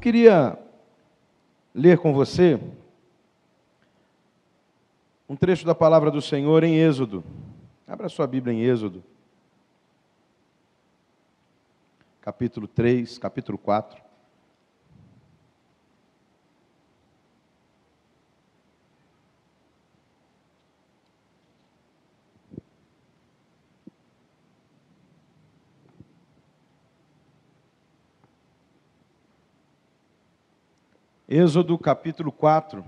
queria ler com você um trecho da palavra do Senhor em Êxodo. Abra sua Bíblia em Êxodo, capítulo 3, capítulo 4. Êxodo capítulo 4.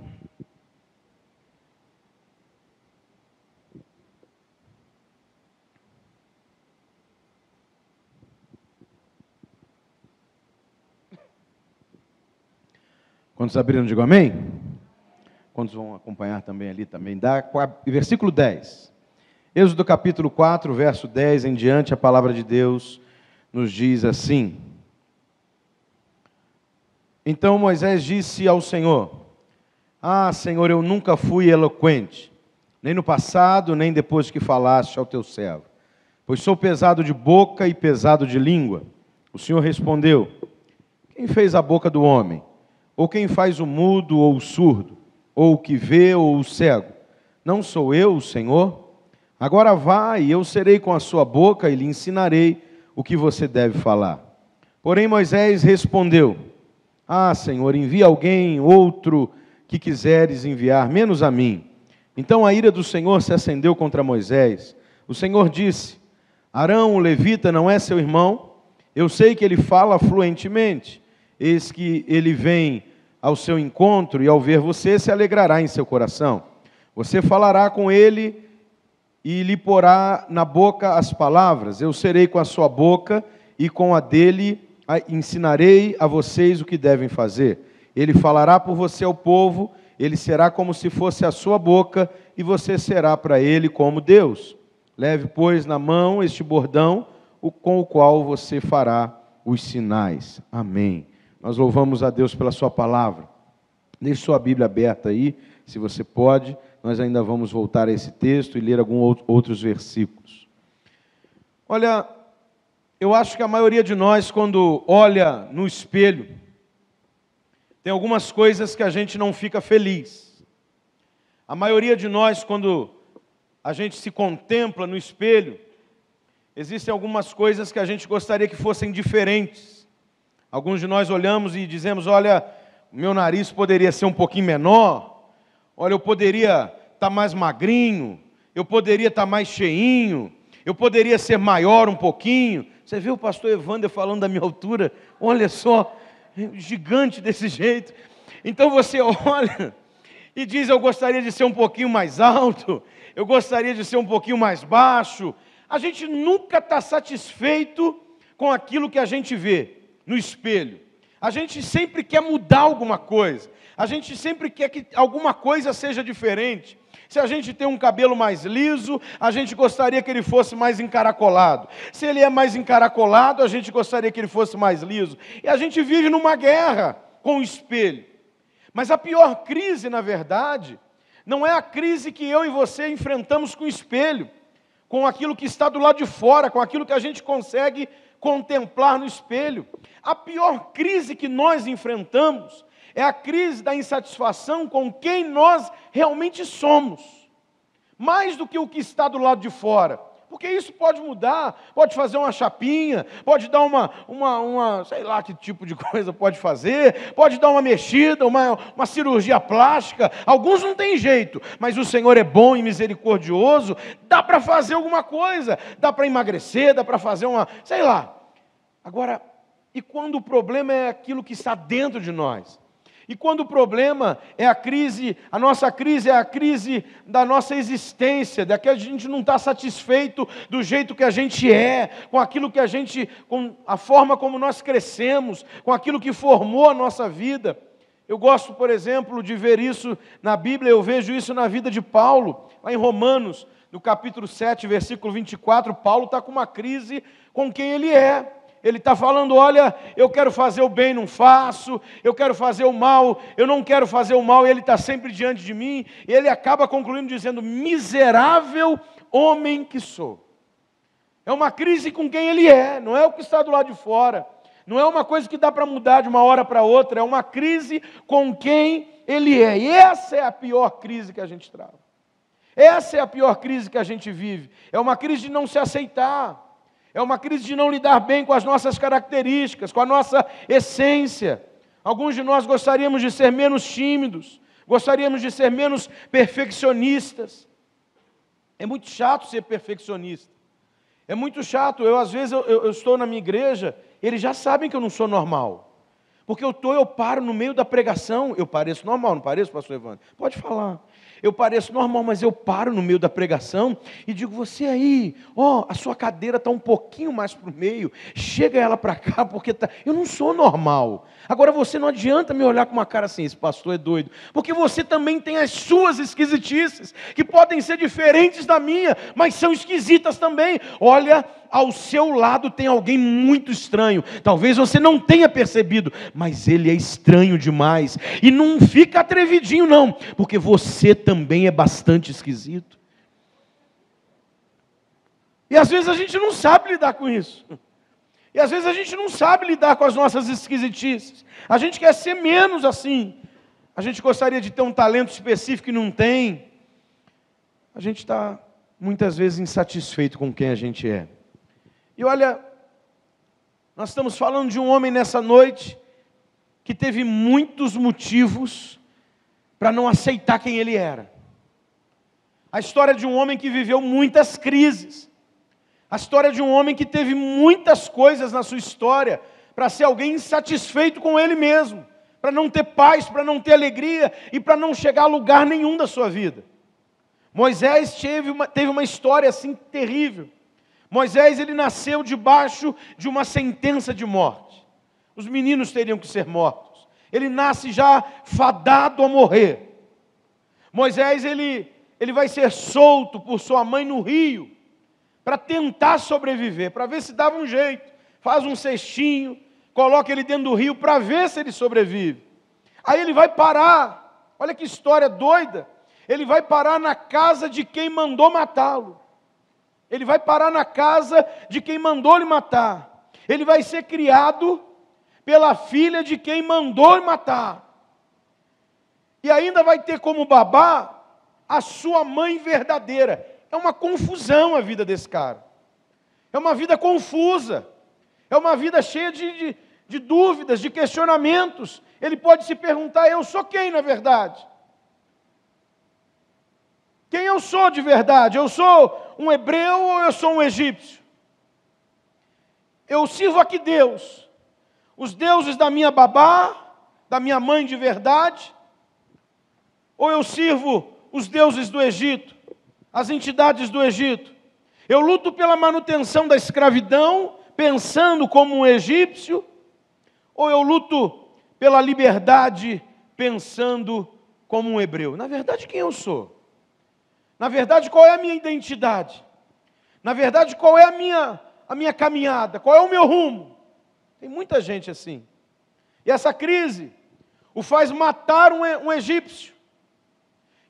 Quantos abriram, digo amém? Quantos vão acompanhar também ali, também dá. Versículo 10. Êxodo capítulo 4, verso 10 em diante, a palavra de Deus nos diz assim: Então Moisés disse ao Senhor: Senhor, eu nunca fui eloquente, nem no passado, nem depois que falaste ao teu servo, pois sou pesado de boca e pesado de língua. O Senhor respondeu: Quem fez a boca do homem? Ou quem faz o mudo ou o surdo? Ou o que vê ou o cego? Não sou eu, o Senhor? Agora vá, e eu serei com a sua boca e lhe ensinarei o que você deve falar. Porém Moisés respondeu: Senhor, envia alguém, outro que quiseres enviar, menos a mim. Então a ira do Senhor se acendeu contra Moisés. O Senhor disse: Arão, o levita, não é seu irmão? Eu sei que ele fala fluentemente. Eis que ele vem ao seu encontro e ao ver você se alegrará em seu coração. Você falará com ele e lhe porá na boca as palavras. Eu serei com a sua boca e com a dele ensinarei a vocês o que devem fazer. Ele falará por você ao povo, ele será como se fosse a sua boca, e você será para ele como Deus. Leve, pois, na mão este bordão, com o qual você fará os sinais. Amém. Nós louvamos a Deus pela sua palavra. Deixe sua Bíblia aberta aí, se você pode. Nós ainda vamos voltar a esse texto e ler alguns outros versículos. Olha, eu acho que a maioria de nós, quando olha no espelho, tem algumas coisas que a gente não fica feliz. A maioria de nós, quando a gente se contempla no espelho, existem algumas coisas que a gente gostaria que fossem diferentes. Alguns de nós olhamos e dizemos: olha, o meu nariz poderia ser um pouquinho menor, olha, eu poderia estar mais magrinho, eu poderia estar mais cheinho, eu poderia ser maior um pouquinho. Você viu o pastor Evander falando da minha altura? Olha só, gigante desse jeito. Então você olha e diz: eu gostaria de ser um pouquinho mais alto, eu gostaria de ser um pouquinho mais baixo. A gente nunca está satisfeito com aquilo que a gente vê no espelho. A gente sempre quer mudar alguma coisa. A gente sempre quer que alguma coisa seja diferente. Se a gente tem um cabelo mais liso, a gente gostaria que ele fosse mais encaracolado. Se ele é mais encaracolado, a gente gostaria que ele fosse mais liso. E a gente vive numa guerra com o espelho. Mas a pior crise, na verdade, não é a crise que eu e você enfrentamos com o espelho, com aquilo que está do lado de fora, com aquilo que a gente consegue contemplar no espelho. A pior crise que nós enfrentamos é a crise da insatisfação com quem nós realmente somos, mais do que o que está do lado de fora, porque isso pode mudar, pode fazer uma chapinha, pode dar uma sei lá que tipo de coisa pode fazer, pode dar uma mexida, uma cirurgia plástica. Alguns não tem jeito, mas o Senhor é bom e misericordioso, dá para fazer alguma coisa, dá para emagrecer, dá para fazer sei lá. Agora, e quando o problema é aquilo que está dentro de nós? E quando o problema é a nossa crise é a crise da nossa existência, da que a gente não está satisfeito do jeito que a gente é, com aquilo que com a forma como nós crescemos, com aquilo que formou a nossa vida. Eu gosto, por exemplo, de ver isso na Bíblia, eu vejo isso na vida de Paulo, lá em Romanos, no capítulo 7, versículo 24, Paulo está com uma crise com quem ele é. Ele está falando: olha, eu quero fazer o bem, não faço, eu quero fazer o mal, eu não quero fazer o mal, e ele está sempre diante de mim, e ele acaba concluindo dizendo: miserável homem que sou. É uma crise com quem ele é, não é o que está do lado de fora. Não é uma coisa que dá para mudar de uma hora para outra, é uma crise com quem ele é. E essa é a pior crise que a gente trava. Essa é a pior crise que a gente vive. É uma crise de não se aceitar. É uma crise de não lidar bem com as nossas características, com a nossa essência. Alguns de nós gostaríamos de ser menos tímidos, gostaríamos de ser menos perfeccionistas. É muito chato ser perfeccionista. É muito chato. Às vezes eu estou na minha igreja, eles já sabem que eu não sou normal. Porque eu paro no meio da pregação. Eu pareço normal, não pareço, pastor Evandro? Pode falar. Eu pareço normal, mas eu paro no meio da pregação e digo, você aí, a sua cadeira está um pouquinho mais para o meio, chega ela para cá, porque eu não sou normal. Agora você não adianta me olhar com uma cara assim, esse pastor é doido, porque você também tem as suas esquisitices, que podem ser diferentes da minha, mas são esquisitas também. Olha, ao seu lado tem alguém muito estranho, talvez você não tenha percebido, mas ele é estranho demais, e não fica atrevidinho não, porque você também é bastante esquisito. E às vezes a gente não sabe lidar com isso, e às vezes a gente não sabe lidar com as nossas esquisitices, a gente quer ser menos assim, a gente gostaria de ter um talento específico e não tem, a gente está muitas vezes insatisfeito com quem a gente é. E olha, nós estamos falando de um homem nessa noite que teve muitos motivos para não aceitar quem ele era. A história de um homem que viveu muitas crises. A história de um homem que teve muitas coisas na sua história para ser alguém insatisfeito com ele mesmo, para não ter paz, para não ter alegria e para não chegar a lugar nenhum da sua vida. Moisés teve uma história assim terrível. Moisés, ele nasceu debaixo de uma sentença de morte. Os meninos teriam que ser mortos. Ele nasce já fadado a morrer. Moisés, ele vai ser solto por sua mãe no rio, para tentar sobreviver, para ver se dava um jeito. Faz um cestinho, coloca ele dentro do rio, para ver se ele sobrevive. Aí ele vai parar, olha que história doida, ele vai parar na casa de quem mandou matá-lo. Ele vai parar na casa de quem mandou lhe matar. Ele vai ser criado pela filha de quem mandou lhe matar. E ainda vai ter como babá a sua mãe verdadeira. É uma confusão a vida desse cara. É uma vida confusa. É uma vida cheia de dúvidas, de questionamentos. Ele pode se perguntar, eu sou quem na verdade? Quem eu sou de verdade? Eu sou um hebreu ou eu sou um egípcio? Eu sirvo a que Deus? Os deuses da minha babá, da minha mãe de verdade? Ou eu sirvo os deuses do Egito, as entidades do Egito? Eu luto pela manutenção da escravidão, pensando como um egípcio? Ou eu luto pela liberdade, pensando como um hebreu? Na verdade, quem eu sou? Na verdade, qual é a minha identidade? Na verdade, qual é a minha caminhada? Qual é o meu rumo? Tem muita gente assim. E essa crise o faz matar um egípcio.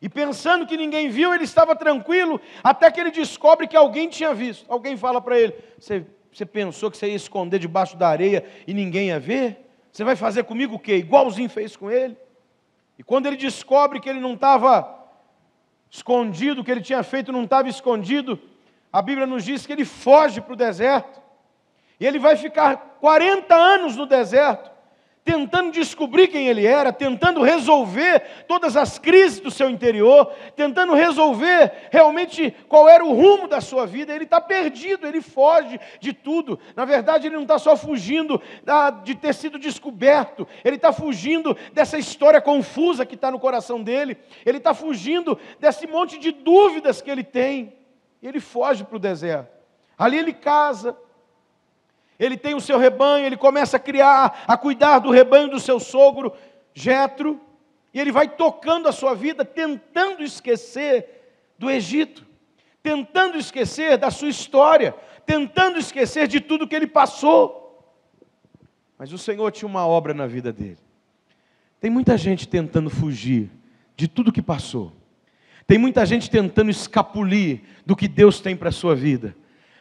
E pensando que ninguém viu, ele estava tranquilo, até que ele descobre que alguém tinha visto. Alguém fala para ele, você pensou que você ia esconder debaixo da areia e ninguém ia ver? Você vai fazer comigo o quê? Igualzinho fez com ele. E quando ele descobre que ele não estava escondido, o que ele tinha feito não estava escondido, a Bíblia nos diz que ele foge para o deserto, e ele vai ficar 40 anos no deserto, tentando descobrir quem ele era, tentando resolver todas as crises do seu interior, tentando resolver realmente qual era o rumo da sua vida. Ele está perdido, ele foge de tudo. Na verdade, ele não está só fugindo de ter sido descoberto, ele está fugindo dessa história confusa que está no coração dele, ele está fugindo desse monte de dúvidas que ele tem, e ele foge para o deserto. Ali ele casa, ele tem o seu rebanho, ele começa a cuidar do rebanho do seu sogro, Jetro, e ele vai tocando a sua vida, tentando esquecer do Egito, tentando esquecer da sua história, tentando esquecer de tudo que ele passou. Mas o Senhor tinha uma obra na vida dele. Tem muita gente tentando fugir de tudo que passou. Tem muita gente tentando escapulir do que Deus tem para a sua vida.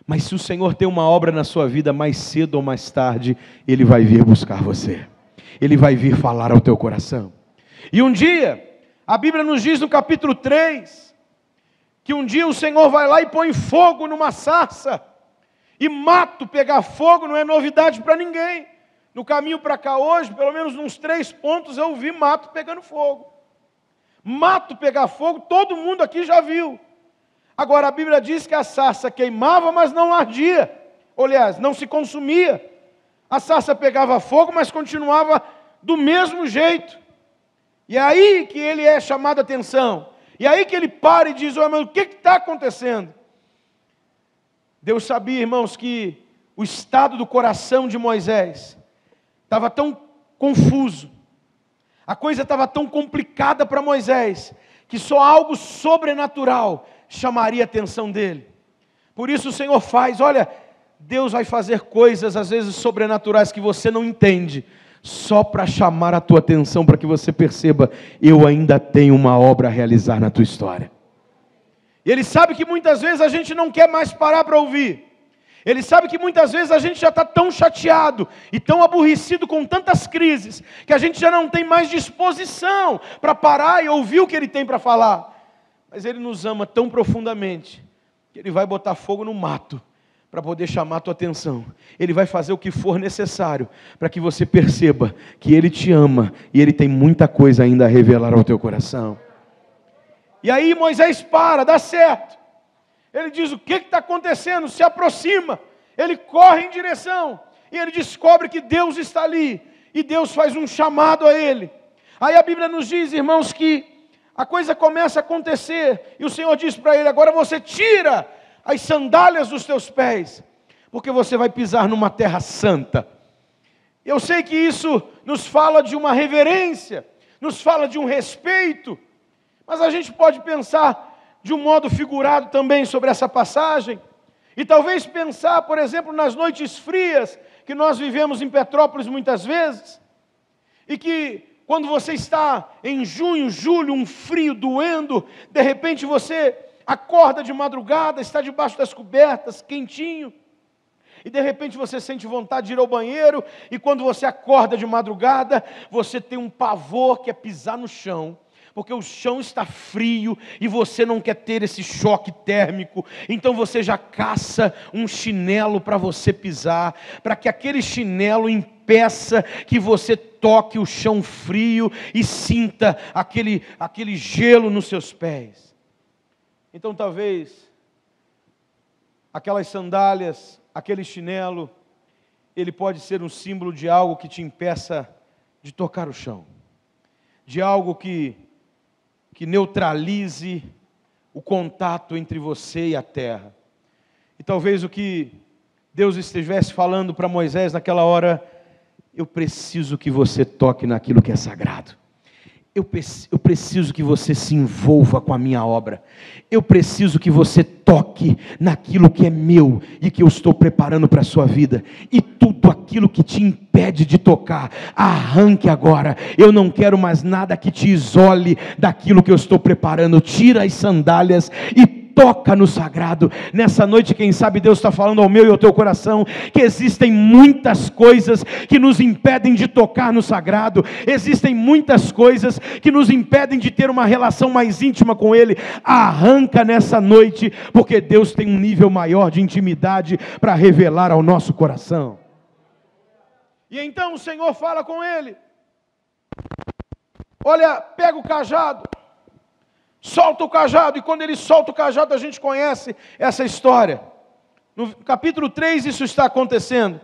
Mas se o Senhor tem uma obra na sua vida, mais cedo ou mais tarde, Ele vai vir buscar você. Ele vai vir falar ao teu coração. E um dia, a Bíblia nos diz no capítulo 3, que um dia o Senhor vai lá e põe fogo numa sarça. E mato pegar fogo não é novidade para ninguém. No caminho para cá hoje, pelo menos uns 3 pontos, eu vi mato pegando fogo. Mato pegar fogo, todo mundo aqui já viu. Agora a Bíblia diz que a sarça queimava, mas não ardia. Aliás, não se consumia. A sarça pegava fogo, mas continuava do mesmo jeito. E é aí que ele é chamado a atenção. E é aí que ele para e diz: mas o que está acontecendo? Deus sabia, irmãos, que o estado do coração de Moisés estava tão confuso, a coisa estava tão complicada para Moisés, que só algo sobrenatural chamaria a atenção dele. Por isso o Senhor faz, olha, Deus vai fazer coisas às vezes sobrenaturais que você não entende, só para chamar a tua atenção, para que você perceba: eu ainda tenho uma obra a realizar na tua história. E Ele sabe que muitas vezes a gente não quer mais parar para ouvir. Ele sabe que muitas vezes a gente já está tão chateado e tão aborrecido com tantas crises, que a gente já não tem mais disposição para parar e ouvir o que Ele tem para falar. Mas Ele nos ama tão profundamente, que Ele vai botar fogo no mato, para poder chamar a tua atenção. Ele vai fazer o que for necessário, para que você perceba que Ele te ama, e Ele tem muita coisa ainda a revelar ao teu coração. E aí Moisés para, dá certo. Ele diz: o que está acontecendo? Se aproxima. Ele corre em direção. E ele descobre que Deus está ali. E Deus faz um chamado a ele. Aí a Bíblia nos diz, irmãos, que a coisa começa a acontecer. E o Senhor diz para ele: agora você tira as sandálias dos teus pés, porque você vai pisar numa terra santa. Eu sei que isso nos fala de uma reverência, nos fala de um respeito. Mas a gente pode pensar de um modo figurado também sobre essa passagem, e talvez pensar, por exemplo, nas noites frias que nós vivemos em Petrópolis muitas vezes, e que quando você está em junho, julho, um frio doendo, de repente você acorda de madrugada, está debaixo das cobertas, quentinho, e de repente você sente vontade de ir ao banheiro, e quando você acorda de madrugada, você tem um pavor que é pisar no chão, porque o chão está frio e você não quer ter esse choque térmico, então você já caça um chinelo para você pisar, para que aquele chinelo impeça que você toque o chão frio e sinta aquele gelo nos seus pés. Então talvez aquelas sandálias, aquele chinelo, ele pode ser um símbolo de algo que te impeça de tocar o chão, de algo que neutralize o contato entre você e a terra. E talvez o que Deus estivesse falando para Moisés naquela hora: eu preciso que você toque naquilo que é sagrado. Eu preciso que você se envolva com a minha obra. Eu preciso que você toque naquilo que é meu e que eu estou preparando para a sua vida. E tudo aquilo que te impede de tocar, arranque agora. Eu não quero mais nada que te isole daquilo que eu estou preparando. Tira as sandálias e toca no sagrado. Nessa noite, quem sabe Deus está falando ao meu e ao teu coração, que existem muitas coisas que nos impedem de tocar no sagrado, existem muitas coisas que nos impedem de ter uma relação mais íntima com Ele. Arranca nessa noite, porque Deus tem um nível maior de intimidade para revelar ao nosso coração. E então o Senhor fala com ele: olha, pega o cajado, solta o cajado. E quando ele solta o cajado, a gente conhece essa história. No capítulo 3 isso está acontecendo.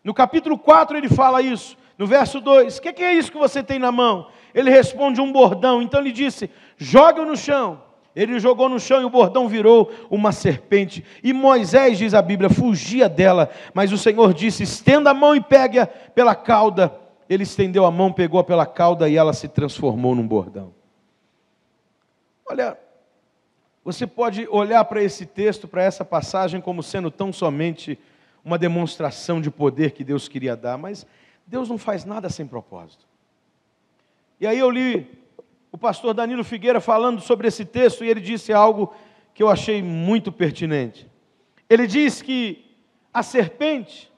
No capítulo 4 ele fala isso. No verso 2, o que é isso que você tem na mão? Ele responde: um bordão. Então ele disse: joga-o no chão. Ele jogou no chão e o bordão virou uma serpente. E Moisés, diz a Bíblia, fugia dela. Mas o Senhor disse: estenda a mão e pegue-a pela cauda. Ele estendeu a mão, pegou-a pela cauda e ela se transformou num bordão. Olha, você pode olhar para esse texto, para essa passagem, como sendo tão somente uma demonstração de poder que Deus queria dar, mas Deus não faz nada sem propósito. E aí eu li o pastor Danilo Figueira falando sobre esse texto, e ele disse algo que eu achei muito pertinente. Ele diz que a serpente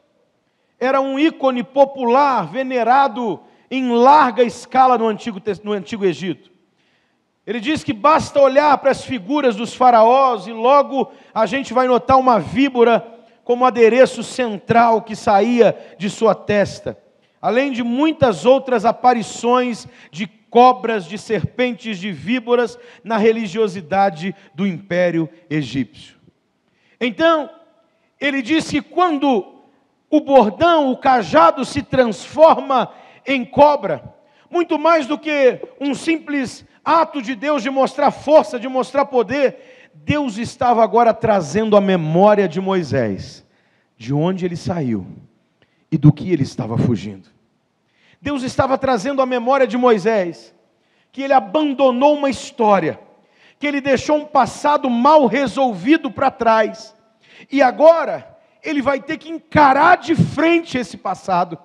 era um ícone popular, venerado em larga escala no Antigo Egito. Ele diz que basta olhar para as figuras dos faraós e logo a gente vai notar uma víbora como adereço central que saía de sua testa, além de muitas outras aparições de cobras, de serpentes, de víboras na religiosidade do Império Egípcio. Então, ele diz que quando o bordão, o cajado se transforma em cobra, muito mais do que um simples ato de Deus de mostrar força, de mostrar poder, Deus estava agora trazendo a memória de Moisés, de onde ele saiu e do que ele estava fugindo. Deus estava trazendo a memória de Moisés, que ele abandonou uma história, que ele deixou um passado mal resolvido para trás, e agora ele vai ter que encarar de frente esse passado,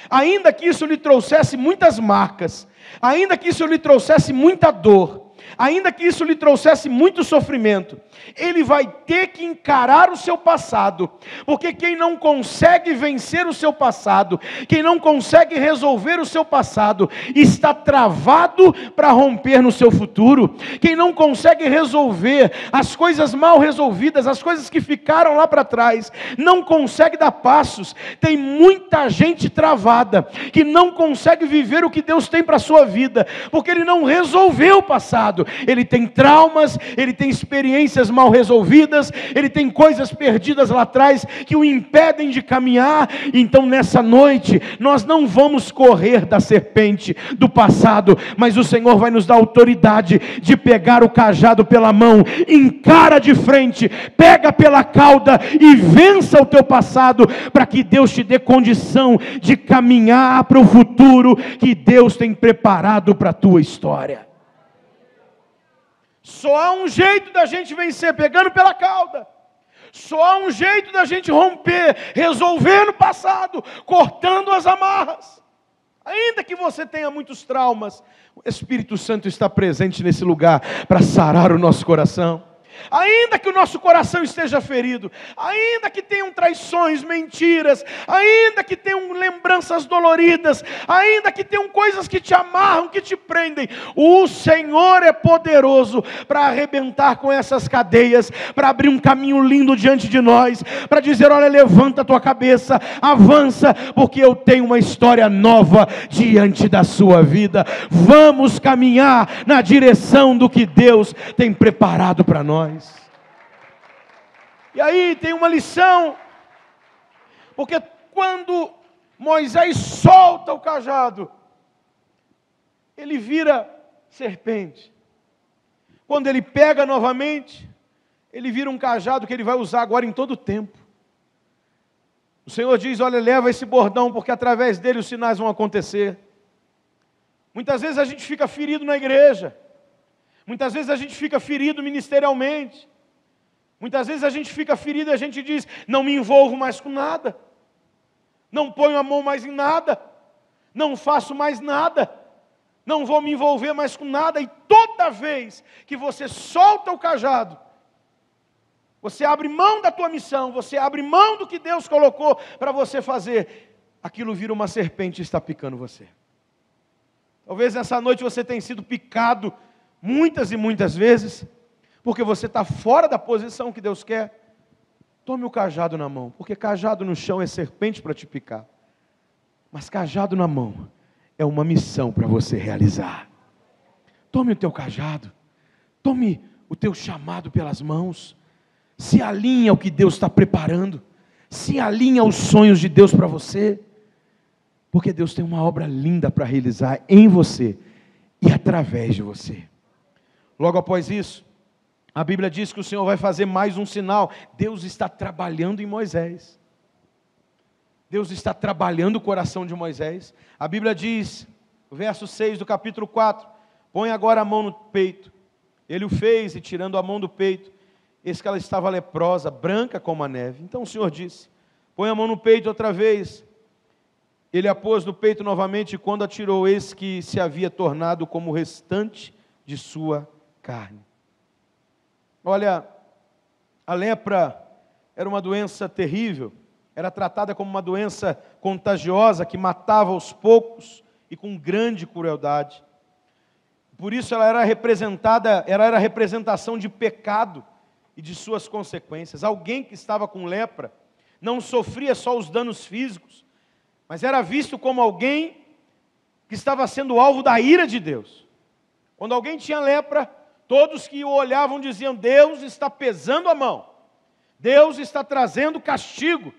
ainda que isso lhe trouxesse muitas marcas, ainda que isso lhe trouxesse muita dor, ainda que isso lhe trouxesse muito sofrimento, ele vai ter que encarar o seu passado, porque quem não consegue vencer o seu passado, quem não consegue resolver o seu passado, está travado para romper no seu futuro. Quem não consegue resolver as coisas mal resolvidas, as coisas que ficaram lá para trás, não consegue dar passos. Tem muita gente travada, que não consegue viver o que Deus tem para a sua vida, porque ele não resolveu o passado. Ele tem traumas, ele tem experiências mal resolvidas, ele tem coisas perdidas lá atrás que o impedem de caminhar. Então nessa noite nós não vamos correr da serpente do passado, mas o Senhor vai nos dar autoridade de pegar o cajado pela mão, encara de frente, pega pela cauda e vença o teu passado, para que Deus te dê condição de caminhar para o futuro que Deus tem preparado para a tua história. Só há um jeito da gente vencer, pegando pela cauda. Só há um jeito da gente romper, resolvendo o passado, cortando as amarras. Ainda que você tenha muitos traumas, o Espírito Santo está presente nesse lugar para sarar o nosso coração. Ainda que o nosso coração esteja ferido, ainda que tenham traições, mentiras, ainda que tenham lembranças doloridas, ainda que tenham coisas que te amarram, que te prendem, o Senhor é poderoso para arrebentar com essas cadeias, para abrir um caminho lindo diante de nós, para dizer: olha, levanta a tua cabeça, avança, porque eu tenho uma história nova diante da sua vida. Vamos caminhar na direção do que Deus tem preparado para nós. E aí tem uma lição, porque quando Moisés solta o cajado, ele vira serpente. Quando ele pega novamente, ele vira um cajado que ele vai usar agora em todo o tempo. O Senhor diz: olha, leva esse bordão, porque através dele os sinais vão acontecer. Muitas vezes a gente fica ferido na igreja, muitas vezes a gente fica ferido ministerialmente, muitas vezes a gente fica ferido e a gente diz: não me envolvo mais com nada, não ponho a mão mais em nada, não faço mais nada, não vou me envolver mais com nada. E toda vez que você solta o cajado, você abre mão da tua missão, você abre mão do que Deus colocou para você fazer, aquilo vira uma serpente e está picando você. Talvez nessa noite você tenha sido picado muitas e muitas vezes, porque você está fora da posição que Deus quer. Tome o cajado na mão, porque cajado no chão é serpente para te picar, mas cajado na mão é uma missão para você realizar. Tome o teu cajado, tome o teu chamado pelas mãos, se alinhe ao que Deus está preparando, se alinhe aos sonhos de Deus para você, porque Deus tem uma obra linda para realizar em você e através de você. Logo após isso, a Bíblia diz que o Senhor vai fazer mais um sinal. Deus está trabalhando em Moisés. Deus está trabalhando o coração de Moisés. A Bíblia diz, verso 6 do capítulo 4, põe agora a mão no peito. Ele o fez, e tirando a mão do peito, eis que ela estava leprosa, branca como a neve. Então o Senhor disse: põe a mão no peito outra vez. Ele a pôs no peito novamente, e quando a tirou, eis que se havia tornado como o restante de sua carne. Olha, a lepra era uma doença terrível, era tratada como uma doença contagiosa que matava aos poucos e com grande crueldade. Por isso ela era representada, ela era a representação de pecado e de suas consequências. Alguém que estava com lepra não sofria só os danos físicos, mas era visto como alguém que estava sendo alvo da ira de Deus. Quando alguém tinha lepra, todos que o olhavam diziam: Deus está pesando a mão, Deus está trazendo castigo,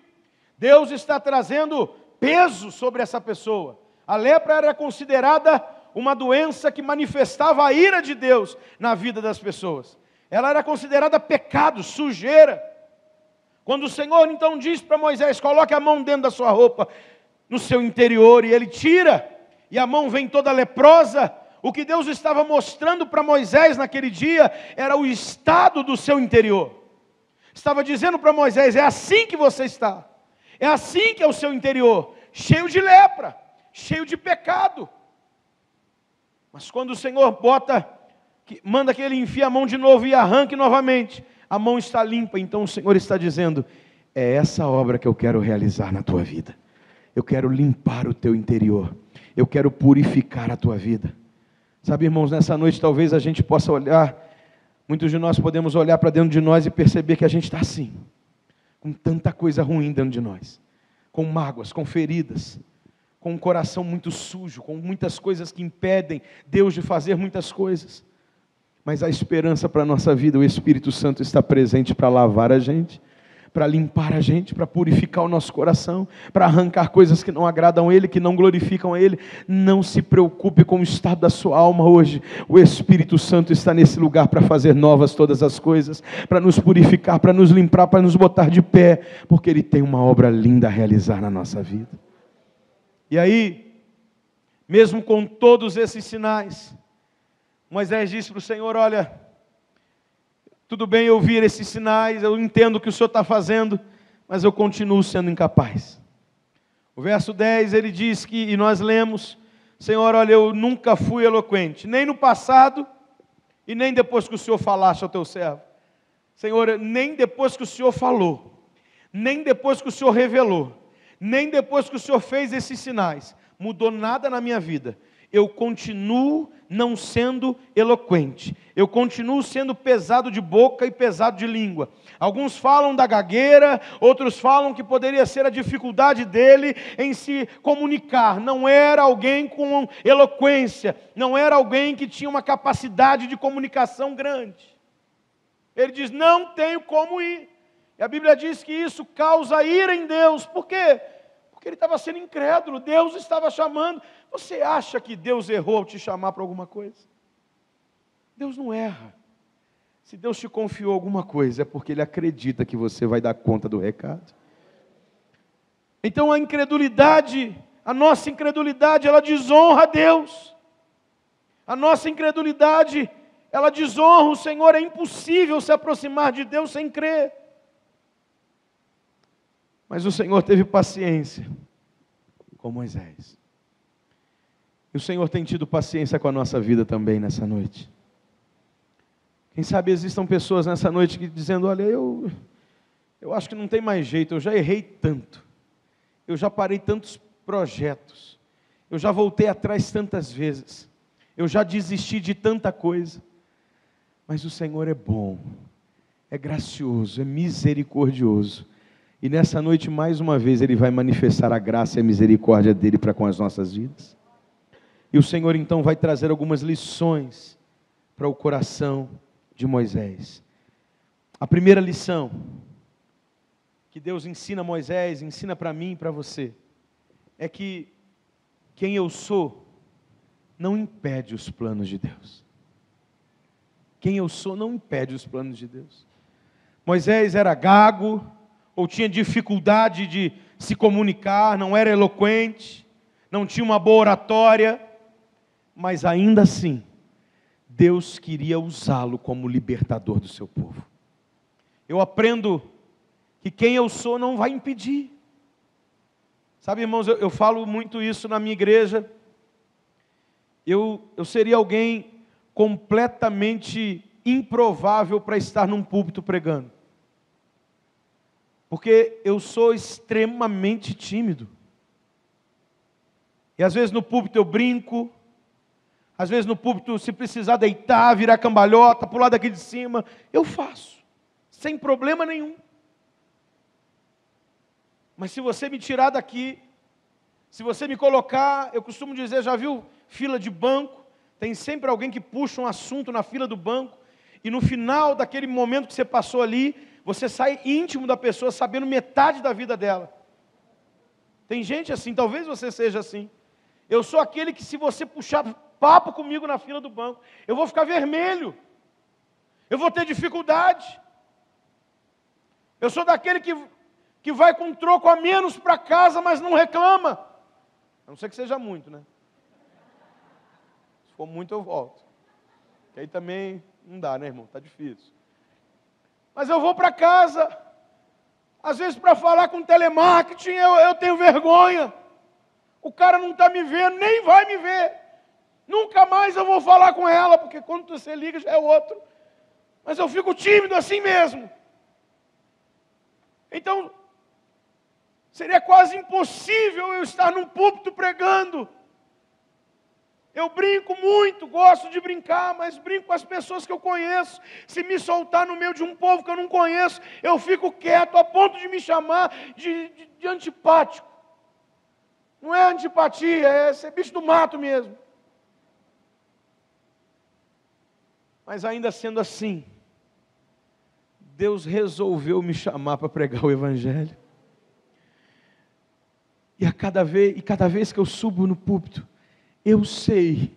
Deus está trazendo peso sobre essa pessoa. A lepra era considerada uma doença que manifestava a ira de Deus na vida das pessoas. Ela era considerada pecado, sujeira. Quando o Senhor então diz para Moisés: coloque a mão dentro da sua roupa, no seu interior, e ele tira, e a mão vem toda leprosa, o que Deus estava mostrando para Moisés naquele dia era o estado do seu interior. Estava dizendo para Moisés: é assim que você está, é assim que é o seu interior, cheio de lepra, cheio de pecado. Mas quando o Senhor manda que ele enfie a mão de novo e arranque novamente, a mão está limpa. Então o Senhor está dizendo: é essa obra que eu quero realizar na tua vida. Eu quero limpar o teu interior, eu quero purificar a tua vida. Sabe, irmãos, nessa noite talvez a gente possa olhar, muitos de nós podemos olhar para dentro de nós e perceber que a gente está assim, com tanta coisa ruim dentro de nós, com mágoas, com feridas, com um coração muito sujo, com muitas coisas que impedem Deus de fazer muitas coisas. Mas a esperança para a nossa vida, o Espírito Santo está presente para lavar a gente, para limpar a gente, para purificar o nosso coração, para arrancar coisas que não agradam a Ele, que não glorificam a Ele. Não se preocupe com o estado da sua alma hoje. O Espírito Santo está nesse lugar para fazer novas todas as coisas, para nos purificar, para nos limpar, para nos botar de pé, porque Ele tem uma obra linda a realizar na nossa vida. E aí, mesmo com todos esses sinais, Moisés disse para o Senhor: olha, tudo bem eu ouvir esses sinais, eu entendo o que o Senhor está fazendo, mas eu continuo sendo incapaz. O verso 10, ele diz que, e nós lemos: Senhor, olha, eu nunca fui eloquente, nem no passado, e nem depois que o Senhor falaste ao teu servo. Senhor, nem depois que o Senhor falou, nem depois que o Senhor revelou, nem depois que o Senhor fez esses sinais, mudou nada na minha vida. Eu continuo não sendo eloquente, eu continuo sendo pesado de boca e pesado de língua. Alguns falam da gagueira, outros falam que poderia ser a dificuldade dele em se comunicar. Não era alguém com eloquência, não era alguém que tinha uma capacidade de comunicação grande. Ele diz: não tenho como ir. E a Bíblia diz que isso causa ira em Deus. Por quê? Porque ele estava sendo incrédulo, Deus estava chamando. Você acha que Deus errou ao te chamar para alguma coisa? Deus não erra. Se Deus te confiou alguma coisa, é porque Ele acredita que você vai dar conta do recado. Então a incredulidade, a nossa incredulidade, ela desonra a Deus. A nossa incredulidade, ela desonra o Senhor. É impossível se aproximar de Deus sem crer. Mas o Senhor teve paciência com Moisés. E o Senhor tem tido paciência com a nossa vida também nessa noite. Quem sabe existam pessoas nessa noite que dizendo: olha, eu acho que não tem mais jeito, eu já errei tanto, eu já parei tantos projetos, eu já voltei atrás tantas vezes, eu já desisti de tanta coisa. Mas o Senhor é bom, é gracioso, é misericordioso. E nessa noite, mais uma vez, Ele vai manifestar a graça e a misericórdia dEle para com as nossas vidas. E o Senhor então vai trazer algumas lições para o coração de Moisés. A primeira lição que Deus ensina a Moisés, ensina para mim e para você, é que quem eu sou não impede os planos de Deus. Quem eu sou não impede os planos de Deus. Moisés era gago, ou tinha dificuldade de se comunicar, não era eloquente, não tinha uma boa oratória, mas ainda assim, Deus queria usá-lo como libertador do seu povo. Eu aprendo que quem eu sou não vai impedir. Sabe, irmãos, eu falo muito isso na minha igreja. Eu seria alguém completamente improvável para estar num púlpito pregando. Porque eu sou extremamente tímido. E às vezes no púlpito eu brinco, às vezes no púlpito, se precisar deitar, virar cambalhota, pular daqui de cima, eu faço, sem problema nenhum. Mas se você me tirar daqui, se você me colocar, eu costumo dizer, já viu fila de banco? Tem sempre alguém que puxa um assunto na fila do banco, e no final daquele momento que você passou ali, você sai íntimo da pessoa, sabendo metade da vida dela. Tem gente assim, talvez você seja assim. Eu sou aquele que, se você puxar papo comigo na fila do banco, eu vou ficar vermelho, eu vou ter dificuldade. Eu sou daquele que vai com um troco a menos para casa, mas não reclama. A não ser que seja muito, né? Se for muito, eu volto. Que aí também não dá, né, irmão? Está difícil. Mas eu vou para casa, às vezes para falar com telemarketing, eu tenho vergonha. O cara não está me vendo, nem vai me ver. Nunca mais eu vou falar com ela, porque quando você liga já é outro. Mas eu fico tímido assim mesmo. Então, seria quase impossível eu estar num púlpito pregando. Eu brinco muito, gosto de brincar, mas brinco com as pessoas que eu conheço. Se me soltar no meio de um povo que eu não conheço, eu fico quieto, a ponto de me chamar de antipático. Não é antipatia, é ser bicho do mato mesmo. Mas ainda sendo assim, Deus resolveu me chamar para pregar o Evangelho. E cada vez que eu subo no púlpito, eu sei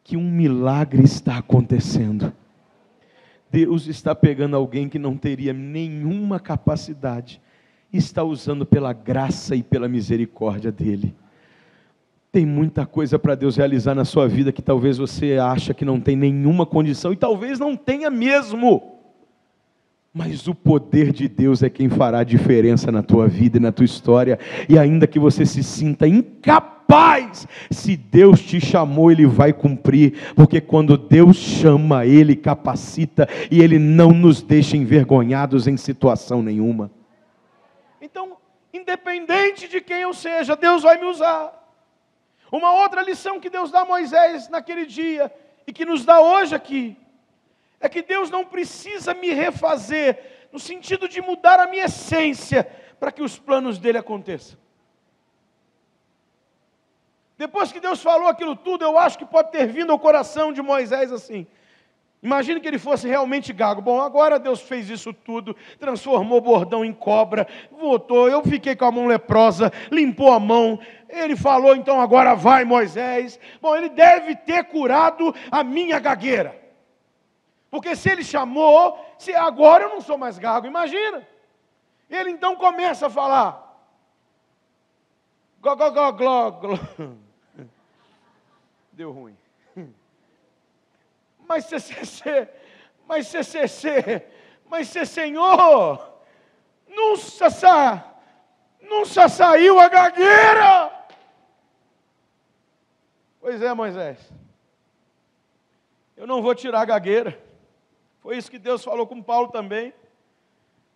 que um milagre está acontecendo. Deus está pegando alguém que não teria nenhuma capacidade, e está usando pela graça e pela misericórdia dEle. Tem muita coisa para Deus realizar na sua vida que talvez você acha que não tem nenhuma condição, e talvez não tenha mesmo. Mas o poder de Deus é quem fará a diferença na tua vida e na tua história. E ainda que você se sinta incapaz, se Deus te chamou, Ele vai cumprir. Porque quando Deus chama, Ele capacita, e Ele não nos deixa envergonhados em situação nenhuma. Então, independente de quem eu seja, Deus vai me usar. Uma outra lição que Deus dá a Moisés naquele dia, e que nos dá hoje aqui, é que Deus não precisa me refazer, no sentido de mudar a minha essência, para que os planos dEle aconteçam. Depois que Deus falou aquilo tudo, eu acho que pode ter vindo ao coração de Moisés assim. Imagine que ele fosse realmente gago. Bom, agora Deus fez isso tudo, transformou o bordão em cobra, voltou, eu fiquei com a mão leprosa, limpou a mão. Ele falou, então agora vai, Moisés. Bom, ele deve ter curado a minha gagueira. Porque se ele chamou, se agora eu não sou mais gago, imagina. Ele então começa a falar. Gló. Deu ruim. Mas Senhor, não saiu a gagueira. Pois é, Moisés, eu não vou tirar a gagueira. Foi isso que Deus falou com Paulo também.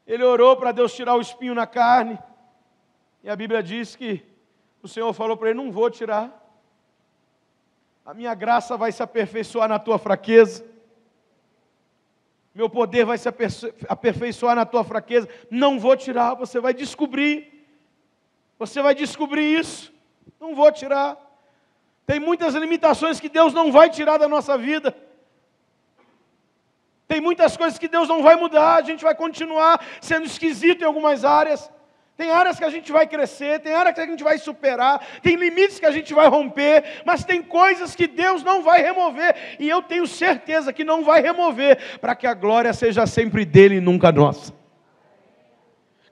Ele orou para Deus tirar o espinho na carne. E a Bíblia diz que o Senhor falou para ele, não vou tirar. A minha graça vai se aperfeiçoar na tua fraqueza. Meu poder vai se aperfeiçoar na tua fraqueza. Não vou tirar, você vai descobrir. Você vai descobrir isso. Não vou tirar. Tem muitas limitações que Deus não vai tirar da nossa vida. Tem muitas coisas que Deus não vai mudar, a gente vai continuar sendo esquisito em algumas áreas. Tem áreas que a gente vai crescer, tem áreas que a gente vai superar, tem limites que a gente vai romper, mas tem coisas que Deus não vai remover, e eu tenho certeza que não vai remover, para que a glória seja sempre dele e nunca nossa.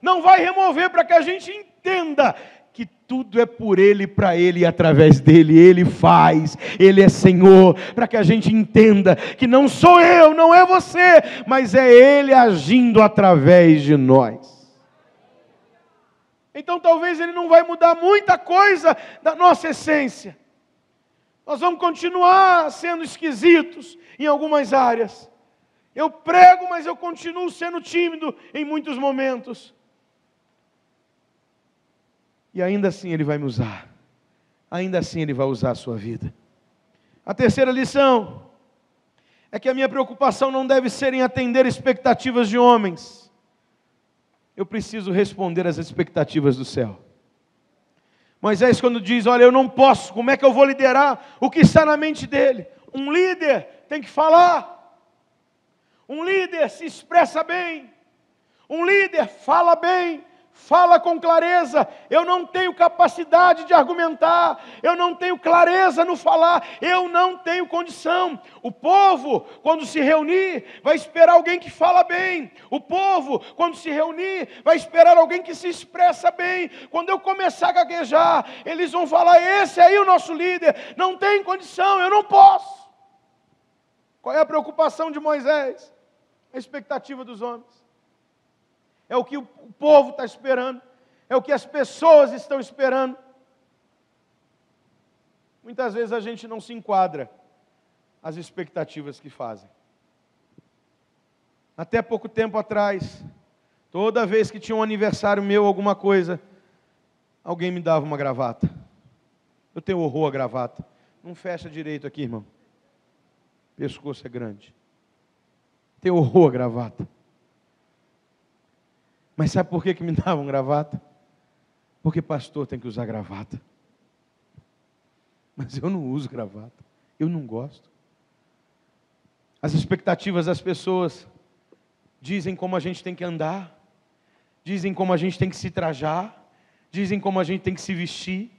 Não vai remover para que a gente entenda que tudo é por Ele, para Ele e através dEle. Ele faz, Ele é Senhor, para que a gente entenda que não sou eu, não é você, mas é Ele agindo através de nós. Então talvez Ele não vai mudar muita coisa da nossa essência. Nós vamos continuar sendo esquisitos em algumas áreas. Eu prego, mas eu continuo sendo tímido em muitos momentos. E ainda assim Ele vai me usar. Ainda assim Ele vai usar a sua vida. A terceira lição é que a minha preocupação não deve ser em atender expectativas de homens. Eu preciso responder às expectativas do céu. Moisés, quando diz, olha, eu não posso, como é que eu vou liderar o que está na mente dele? Um líder tem que falar. Um líder se expressa bem. Um líder fala bem, fala com clareza. Eu não tenho capacidade de argumentar, eu não tenho clareza no falar, eu não tenho condição. O povo, quando se reunir, vai esperar alguém que fala bem. O povo, quando se reunir, vai esperar alguém que se expressa bem. Quando eu começar a gaguejar, eles vão falar, esse aí é o nosso líder, não tem condição, eu não posso. Qual é a preocupação de Moisés? A expectativa dos homens. É o que o povo está esperando. É o que as pessoas estão esperando. Muitas vezes a gente não se enquadra às expectativas que fazem. Até pouco tempo atrás, toda vez que tinha um aniversário meu, alguma coisa, alguém me dava uma gravata. Eu tenho horror a gravata. Não fecha direito aqui, irmão. Pescoço é grande. Tenho horror a gravata. Mas sabe por que me davam gravata? Porque pastor tem que usar gravata. Mas eu não uso gravata. Eu não gosto. As expectativas das pessoas dizem como a gente tem que andar, dizem como a gente tem que se trajar, dizem como a gente tem que se vestir.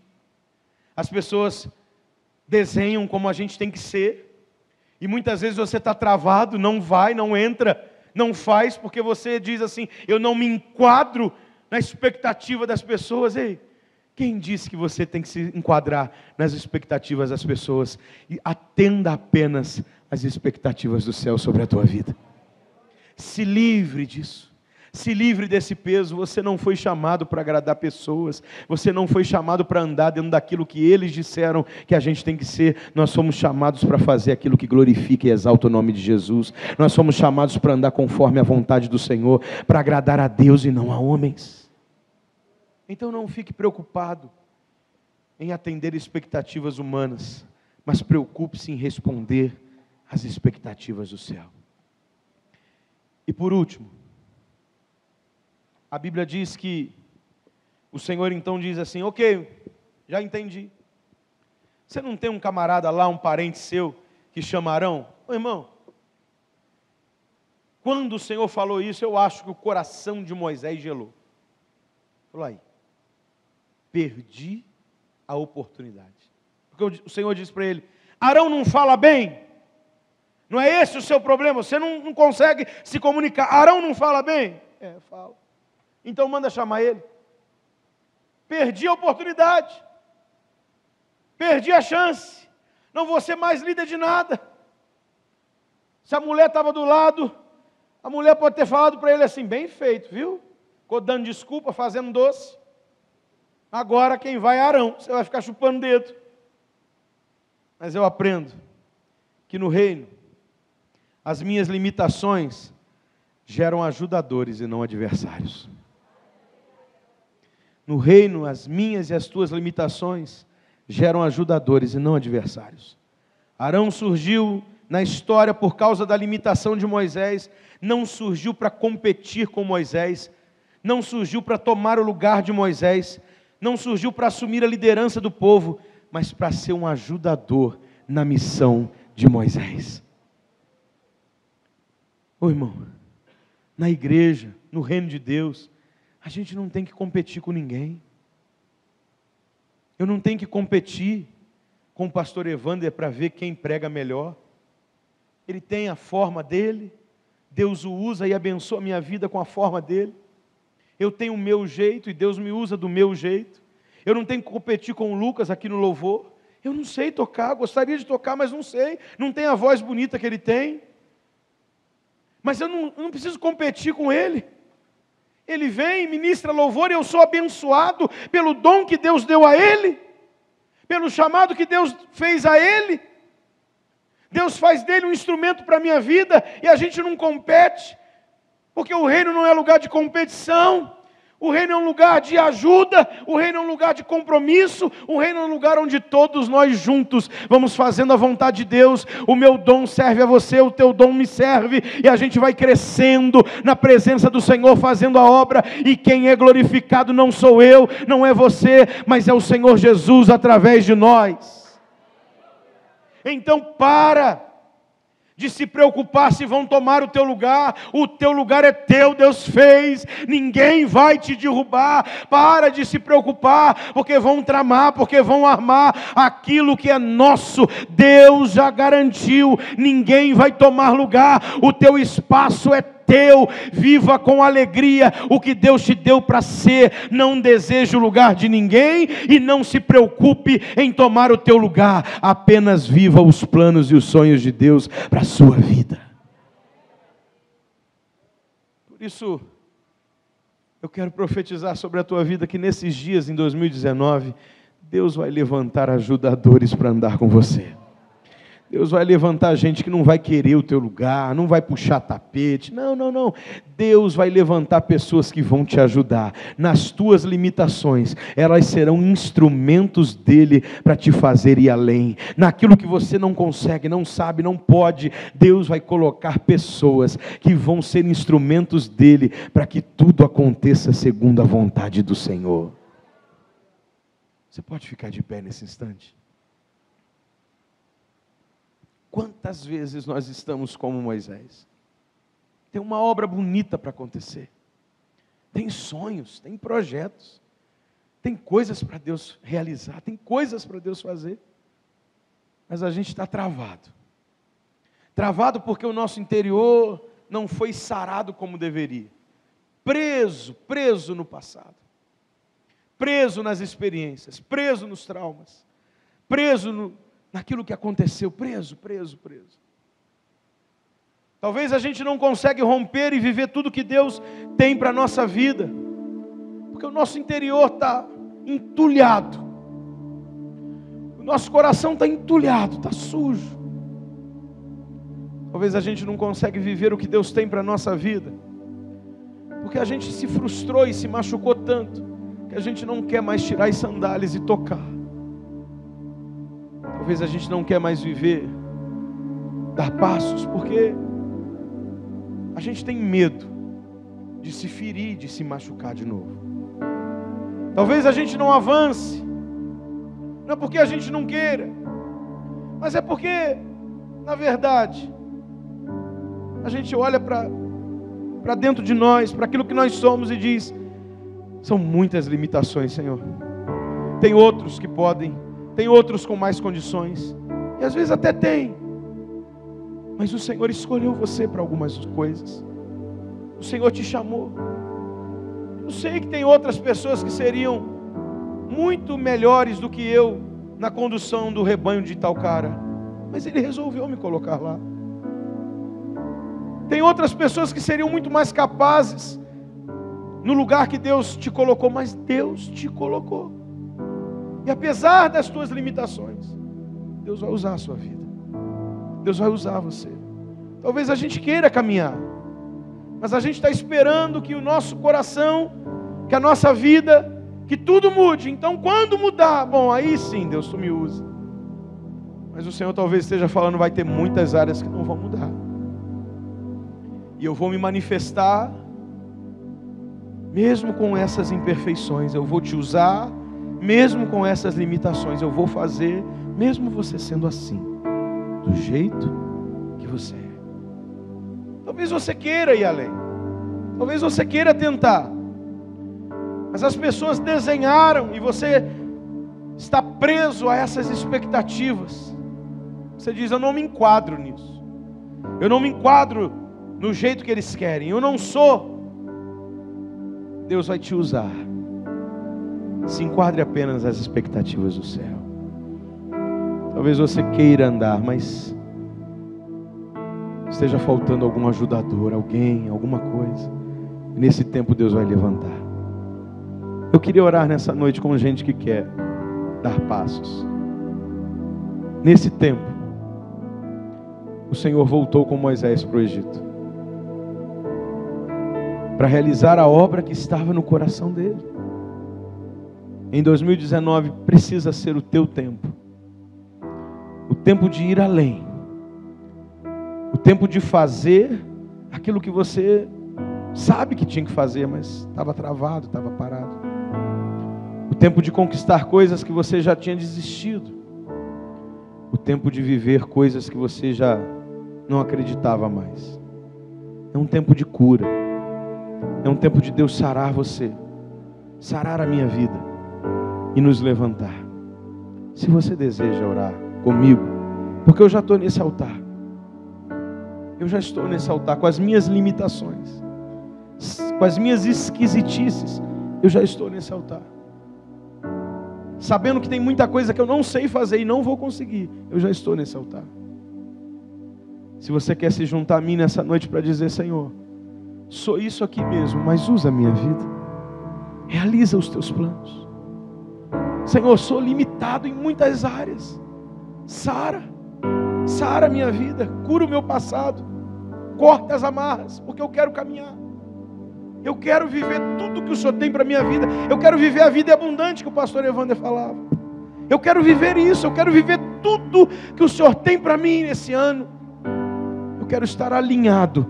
As pessoas desenham como a gente tem que ser. E muitas vezes você está travado, não vai, não entra, não faz, porque você diz assim, eu não me enquadro na expectativa das pessoas. Ei, quem disse que você tem que se enquadrar nas expectativas das pessoas? E atenda apenas às expectativas do céu sobre a tua vida. Se livre disso. Se livre desse peso. Você não foi chamado para agradar pessoas. Você não foi chamado para andar dentro daquilo que eles disseram que a gente tem que ser. Nós somos chamados para fazer aquilo que glorifica e exalta o nome de Jesus. Nós somos chamados para andar conforme a vontade do Senhor, para agradar a Deus e não a homens. Então não fique preocupado em atender expectativas humanas, mas preocupe-se em responder às expectativas do céu. E por último, a Bíblia diz que o Senhor então diz assim, ok, já entendi. Você não tem um camarada lá, um parente seu, que chama Arão? Ô irmão, quando o Senhor falou isso, eu acho que o coração de Moisés gelou. Falou aí, perdi a oportunidade. Porque o Senhor disse para ele, Arão não fala bem? Não é esse o seu problema? Você não consegue se comunicar. Arão não fala bem? Fala. Então manda chamar ele. Perdi a oportunidade. Perdi a chance. Não vou ser mais líder de nada. Se a mulher estava do lado, a mulher pode ter falado para ele assim, bem feito, viu? Ficou dando desculpa, fazendo doce. Agora quem vai é Arão. Você vai ficar chupando dedo. Mas eu aprendo que no reino, as minhas limitações geram ajudadores e não adversários. No reino, as minhas e as tuas limitações geram ajudadores e não adversários. Arão surgiu na história por causa da limitação de Moisés, não surgiu para competir com Moisés, não surgiu para tomar o lugar de Moisés, não surgiu para assumir a liderança do povo, mas para ser um ajudador na missão de Moisés. Ô irmão, na igreja, no reino de Deus, a gente não tem que competir com ninguém. Eu não tenho que competir com o pastor Evander para ver quem prega melhor. Ele tem a forma dele, Deus o usa e abençoa a minha vida com a forma dele. Eu tenho o meu jeito e Deus me usa do meu jeito. Eu não tenho que competir com o Lucas aqui no louvor. Eu não sei tocar, gostaria de tocar, mas não sei. Não tenho a voz bonita que ele tem. Mas eu não preciso competir com ele. Ele vem, ministra louvor e eu sou abençoado pelo dom que Deus deu a ele, pelo chamado que Deus fez a ele. Deus faz dele um instrumento para a minha vida e a gente não compete, porque o reino não é lugar de competição. O reino é um lugar de ajuda, o reino é um lugar de compromisso, o reino é um lugar onde todos nós juntos vamos fazendo a vontade de Deus. O meu dom serve a você, o teu dom me serve, e a gente vai crescendo na presença do Senhor, fazendo a obra, e quem é glorificado não sou eu, não é você, mas é o Senhor Jesus através de nós. Então para de se preocupar se vão tomar o teu lugar é teu, Deus fez, ninguém vai te derrubar. Para de se preocupar, porque vão tramar, porque vão armar aquilo que é nosso, Deus já garantiu, ninguém vai tomar lugar, o teu espaço é teu, viva com alegria o que Deus te deu para ser, não deseje o lugar de ninguém, e não se preocupe em tomar o teu lugar, apenas viva os planos e os sonhos de Deus para a sua vida. Por isso, eu quero profetizar sobre a tua vida, que nesses dias, em 2019, Deus vai levantar ajudadores para andar com você. Deus vai levantar gente que não vai querer o teu lugar, não vai puxar tapete, não. Deus vai levantar pessoas que vão te ajudar nas tuas limitações. Elas serão instrumentos dele para te fazer ir além. Naquilo que você não consegue, não sabe, não pode, Deus vai colocar pessoas que vão ser instrumentos dele para que tudo aconteça segundo a vontade do Senhor. Você pode ficar de pé nesse instante? Quantas vezes nós estamos como Moisés? Tem uma obra bonita para acontecer. Tem sonhos, tem projetos. Tem coisas para Deus realizar, tem coisas para Deus fazer. Mas a gente está travado. Travado porque o nosso interior não foi sarado como deveria. Preso no passado. Preso nas experiências, preso nos traumas. Preso naquilo que aconteceu, preso. Talvez a gente não consegue romper e viver tudo que Deus tem para a nossa vida, porque o nosso interior está entulhado, o nosso coração está entulhado, está sujo. Talvez a gente não consegue viver o que Deus tem para a nossa vida, porque a gente se frustrou e se machucou tanto, que a gente não quer mais tirar as sandálias e tocar. Talvez a gente não quer mais viver, dar passos, porque a gente tem medo de se ferir, de se machucar de novo. Talvez a gente não avance, não é porque a gente não queira, mas é porque, na verdade, a gente olha para dentro de nós, para aquilo que nós somos e diz: são muitas limitações, Senhor. Tem outros que podem, tem outros com mais condições, e às vezes até tem, mas o Senhor escolheu você para algumas coisas. O Senhor te chamou. Eu sei que tem outras pessoas que seriam muito melhores do que eu na condução do rebanho de tal cara, mas Ele resolveu me colocar lá. Tem outras pessoas que seriam muito mais capazes no lugar que Deus te colocou, mas Deus te colocou. E apesar das tuas limitações, Deus vai usar a sua vida. Deus vai usar você. Talvez a gente queira caminhar, mas a gente está esperando que o nosso coração, que a nossa vida, que tudo mude. Então quando mudar, bom, aí sim Deus, tu me usa. Mas o Senhor talvez esteja falando, vai ter muitas áreas que não vão mudar. E eu vou me manifestar, mesmo com essas imperfeições, eu vou te usar, mesmo com essas limitações, eu vou fazer, mesmo você sendo assim, do jeito que você é. Talvez você queira ir além, talvez você queira tentar, mas as pessoas desenharam e você está preso a essas expectativas. Você diz: eu não me enquadro nisso, eu não me enquadro no jeito que eles querem, eu não sou. Deus vai te usar. Se enquadre apenas às expectativas do céu. Talvez você queira andar, mas esteja faltando algum ajudador, alguém, alguma coisa. Nesse tempo Deus vai levantar. Eu queria orar nessa noite com gente que quer dar passos. Nesse tempo, o Senhor voltou com Moisés para o Egito. para realizar a obra que estava no coração dele. Em 2019 precisa ser o teu tempo. O tempo de ir além. O tempo de fazer aquilo que você sabe que tinha que fazer, mas estava travado, estava parado. O tempo de conquistar coisas que você já tinha desistido. O tempo de viver coisas que você já não acreditava mais. É um tempo de cura. É um tempo de Deus sarar você, sarar a minha vida e nos levantar. Se você deseja orar comigo, porque eu já estou nesse altar. Eu já estou nesse altar com as minhas limitações, com as minhas esquisitices. Eu já estou nesse altar. Sabendo que tem muita coisa que eu não sei fazer e não vou conseguir. Eu já estou nesse altar. Se você quer se juntar a mim nessa noite para dizer: Senhor, sou isso aqui mesmo, mas usa a minha vida. Realiza os teus planos. Senhor, sou limitado em muitas áreas. Sara a minha vida, cura o meu passado, corta as amarras, porque eu quero caminhar. Eu quero viver tudo que o Senhor tem para a minha vida. Eu quero viver a vida abundante que o pastor Evander falava. Eu quero viver isso, eu quero viver tudo que o Senhor tem para mim nesse ano. Eu quero estar alinhado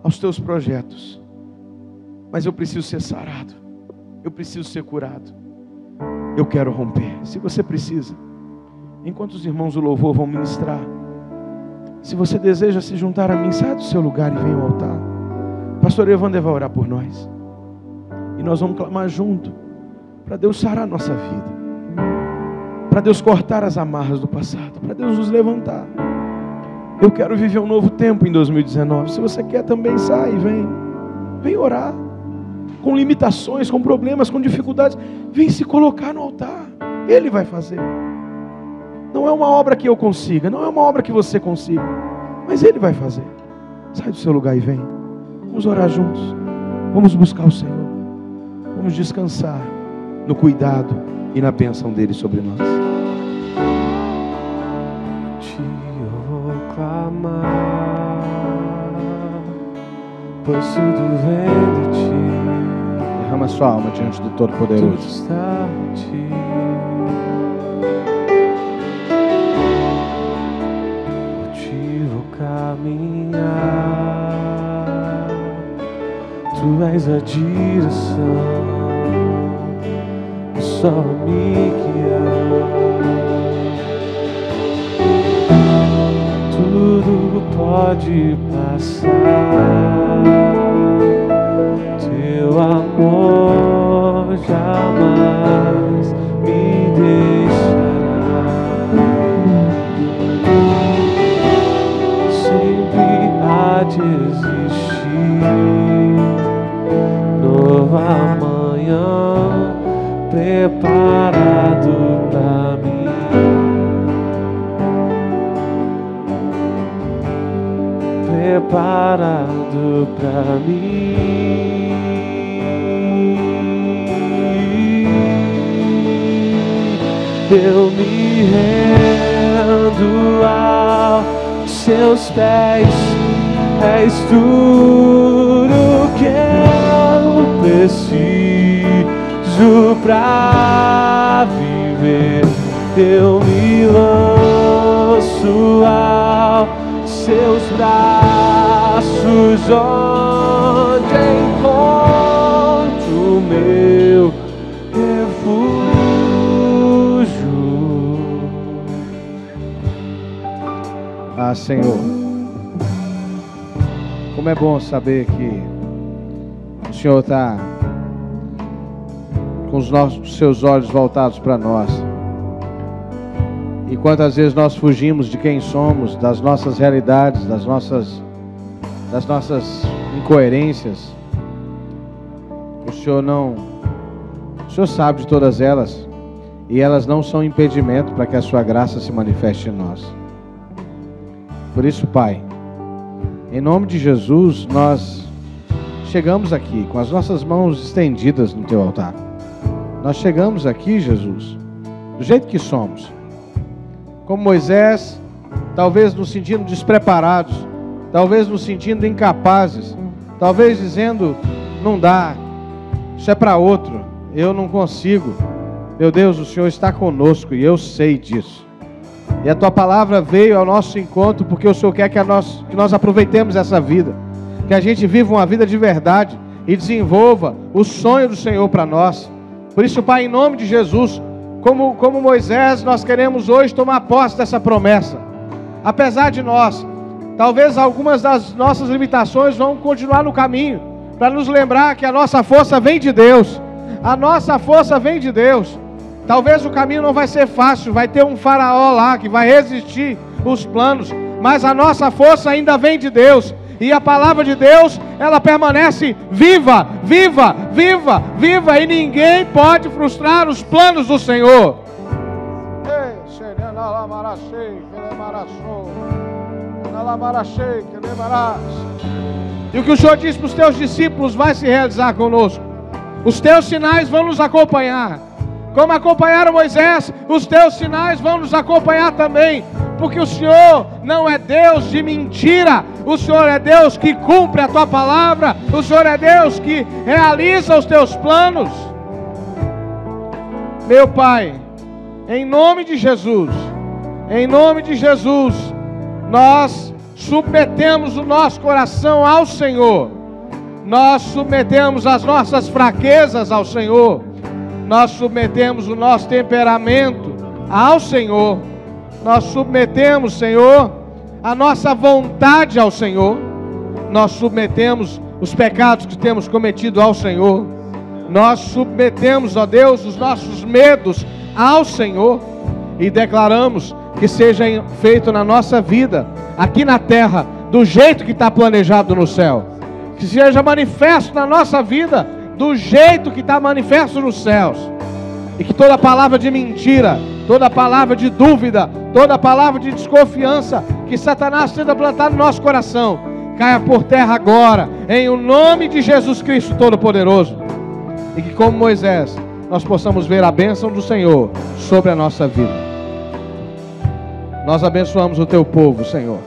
aos teus projetos. Mas eu preciso ser sarado. Eu preciso ser curado. Eu quero romper. Se você precisa, enquanto os irmãos do louvor vão ministrar, se você deseja se juntar a mim, sai do seu lugar e venha ao altar. O pastor Evander vai orar por nós. E nós vamos clamar junto, para Deus sarar a nossa vida, para Deus cortar as amarras do passado, para Deus nos levantar. Eu quero viver um novo tempo em 2019. Se você quer também, sai e vem. Vem orar. Com limitações, com problemas, com dificuldades, vem se colocar no altar. Ele vai fazer. Não é uma obra que eu consiga, não é uma obra que você consiga, mas Ele vai fazer. Sai do seu lugar e vem. Vamos orar juntos. Vamos buscar o Senhor. Vamos descansar no cuidado e na bênção dEle sobre nós. Te vou clamar, pois tudo vem de Ti. Derrama sua alma diante do Todo-Poderoso. Tudo está em Ti. Caminhar, Tu és a direção, só me guiar. Tudo pode passar, Teu amor jamais me deixará. Há de existir novo amanhã preparado pra mim. Preparado pra mim. Eu me rendo aos Seus pés. És tudo que eu preciso pra viver. Eu me lanço aos Seus braços, onde encontro o meu refúgio. Ah, Senhor, como é bom saber que o Senhor está com os seus olhos voltados para nós. E quantas vezes nós fugimos de quem somos, das nossas realidades, das nossas incoerências. O Senhor sabe de todas elas, e elas não são impedimento para que a sua graça se manifeste em nós. Por isso, Pai, em nome de Jesus, nós chegamos aqui com as nossas mãos estendidas no Teu altar. Nós chegamos aqui, Jesus, do jeito que somos. Como Moisés, talvez nos sentindo despreparados, talvez nos sentindo incapazes, talvez dizendo: não dá, isso é para outro, eu não consigo. Meu Deus, o Senhor está conosco e eu sei disso. E a Tua palavra veio ao nosso encontro porque o Senhor quer que nós aproveitemos essa vida, que a gente viva uma vida de verdade e desenvolva o sonho do Senhor para nós. Por isso, Pai, em nome de Jesus, como Moisés, nós queremos hoje tomar posse dessa promessa. Apesar de nós, talvez algumas das nossas limitações vão continuar no caminho, para nos lembrar que a nossa força vem de Deus. A nossa força vem de Deus. Talvez o caminho não vai ser fácil, vai ter um faraó lá que vai resistir os planos, mas a nossa força ainda vem de Deus. E a palavra de Deus, ela permanece viva, viva, viva, viva, e ninguém pode frustrar os planos do Senhor. E o que o Senhor disse para os teus discípulos vai se realizar conosco. Os teus sinais vão nos acompanhar. Como acompanharam Moisés, os teus sinais vão nos acompanhar também. Porque o Senhor não é Deus de mentira. O Senhor é Deus que cumpre a Tua palavra. O Senhor é Deus que realiza os Teus planos. Meu Pai, em nome de Jesus, nós submetemos o nosso coração ao Senhor. Nós submetemos as nossas fraquezas ao Senhor. Nós submetemos o nosso temperamento ao Senhor. Nós submetemos, Senhor, a nossa vontade ao Senhor. Nós submetemos os pecados que temos cometido ao Senhor. Nós submetemos, ó Deus, os nossos medos ao Senhor. E declaramos que seja feito na nossa vida, aqui na terra, do jeito que está planejado no céu. Que seja manifesto na nossa vida, do jeito que está manifesto nos céus. E que toda palavra de mentira, toda palavra de dúvida, toda palavra de desconfiança que Satanás tenta plantar no nosso coração, caia por terra agora, em o nome de Jesus Cristo Todo-Poderoso. E que, como Moisés, nós possamos ver a bênção do Senhor sobre a nossa vida. Nós abençoamos o Teu povo, Senhor,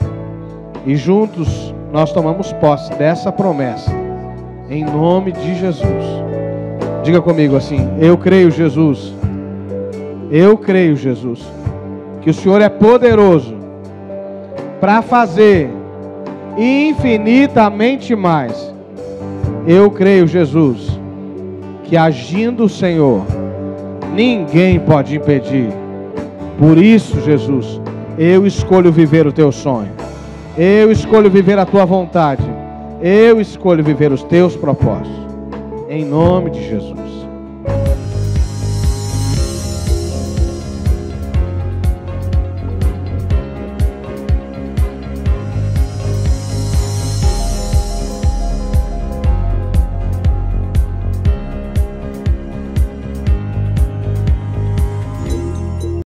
e juntos nós tomamos posse dessa promessa, em nome de Jesus. Diga comigo assim: eu creio, Jesus, que o Senhor é poderoso para fazer infinitamente mais. Eu creio, Jesus, que agindo o Senhor, ninguém pode impedir. Por isso, Jesus, eu escolho viver o Teu sonho. Eu escolho viver a Tua vontade. Eu escolho viver os Teus propósitos. Em nome de Jesus.